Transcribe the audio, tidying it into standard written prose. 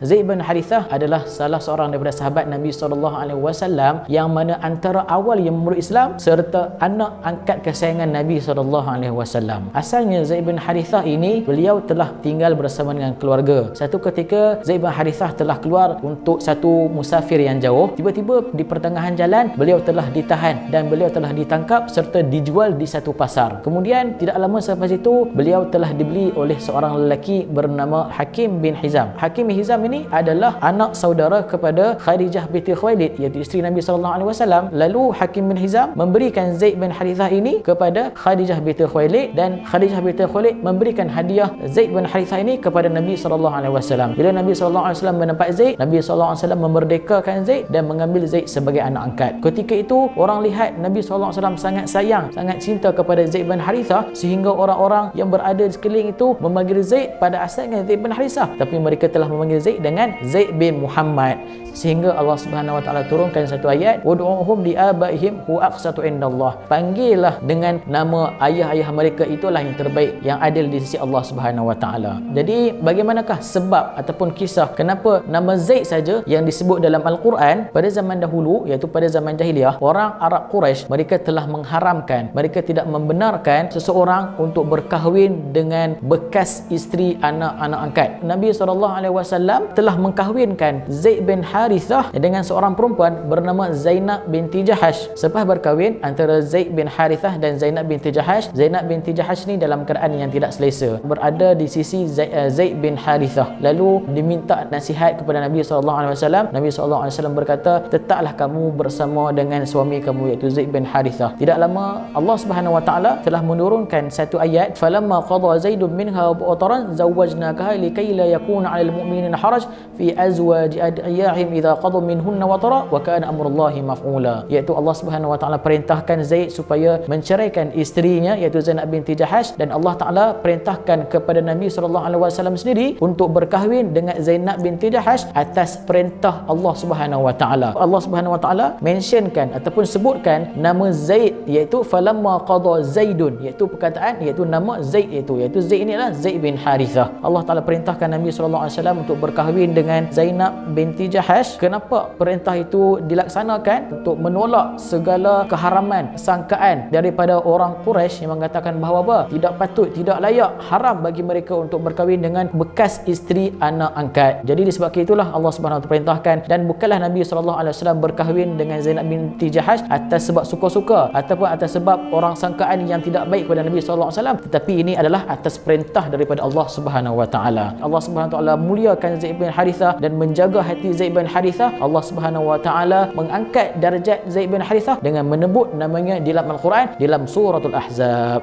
Zaid bin Harithah adalah salah seorang daripada sahabat Nabi SAW yang mana antara awal yang memeluk Islam serta anak angkat kesayangan Nabi SAW. Asalnya Zaid bin Harithah ini beliau telah tinggal bersama dengan keluarga. Satu ketika Zaid bin Harithah telah keluar untuk satu musafir yang jauh. Tiba-tiba di pertengahan jalan beliau telah ditahan dan beliau telah ditangkap serta dijual di satu pasar. Kemudian tidak lama selepas itu beliau telah dibeli oleh seorang lelaki bernama Hakim bin Hizam. Hakim bin Hizam ini adalah anak saudara kepada Khadijah binti Khuwailid, iaitu isteri Nabi SAW. Lalu Hakim bin Hizam memberikan Zaid bin Harithah ini kepada Khadijah binti Khuwailid dan Khadijah binti Khuwailid memberikan hadiah Zaid bin Harithah ini kepada Nabi SAW. Bila Nabi SAW menampak Zaid, Nabi SAW memerdekakan Zaid dan mengambil Zaid sebagai anak angkat. Ketika itu orang lihat Nabi SAW sangat sayang, sangat cinta kepada Zaid bin Harithah sehingga orang-orang yang berada di sekeliling itu memanggil Zaid pada asalnya Zaid bin Harithah, tapi mereka telah memanggil Zaid dengan Zaid bin Muhammad, sehingga Allah Subhanahu wa taala turunkan satu ayat, wad'uhum li abaihim huwa aqsatu indallah. Panggillah dengan nama ayah-ayah mereka, itulah yang terbaik, yang adil di sisi Allah Subhanahu wa taala. Jadi bagaimanakah sebab ataupun kisah kenapa nama Zaid saja yang disebut dalam Al-Quran? Pada zaman dahulu, iaitu pada zaman jahiliah, orang Arab Quraisy mereka telah mengharamkan, mereka tidak membenarkan seseorang untuk berkahwin dengan bekas isteri anak-anak angkat. Nabi SAW telah mengkahwinkan Zaid bin Harithah dengan seorang perempuan bernama Zainab binti Jahash. Selepas berkahwin antara Zaid bin Harithah dan Zainab binti Jahash, Zainab binti Jahash ni dalam keadaan yang tidak selesa, berada di sisi Zaid bin Harithah. Lalu diminta nasihat kepada Nabi SAW. Nabi SAW berkata, tetaplah kamu bersama dengan suami kamu iaitu Zaid bin Harithah. Tidak lama Allah Subhanahu wa taala telah menurunkan satu ayat, falamma qada Zaidun minha wataran zawwajnakaha likay la yakuna 'alal mu'minina haraj fi azwaji ad'iyahim idza qadu minhunna watara wa kana amrullahi maf'ula. Iaitu Allah Subhanahu wa taala perintahkan Zaid supaya menceraikan isterinya iaitu Zainab binti Jahash, dan Allah taala perintahkan kepada Nabi SAW sendiri untuk berkahwin dengan Zainab binti Jahash atas perintah Allah Subhanahu wa taala. Allah Subhanahu wa taala mentionkan ataupun sebutkan nama Zaid iaitu falamma qada Zaidun, iaitu perkataan iaitu nama Zaid iaitu Zaid ini adalah Zaid bin Harithah. Allah taala perintahkan Nabi SAW untuk berkahwin dengan Zainab binti Jahash. Kenapa perintah itu dilaksanakan? Untuk menolak segala keharaman, sangkaan daripada orang Quraisy yang mengatakan bahawa apa? Tidak patut, tidak layak, haram bagi mereka untuk berkahwin dengan bekas isteri anak angkat. Jadi disebabkan itulah Allah Subhanahu wa taala perintahkan, dan bukanlah Nabi SAW berkahwin dengan Zainab binti Jahash atas sebab suka-suka ataupun atas sebab orang sangkaan yang tidak baik kepada Nabi SAW, tetapi ini adalah atas perintah daripada Allah Subhanahu wa taala. Allah Subhanahu wa taala muliakan Zaid bin Harithah dan menjaga hati Zaid bin Harithah. Allah Subhanahu wa taala mengangkat darjat Zaid bin Harithah dengan menyebut namanya di dalam Al-Quran dalam suratul Ahzab.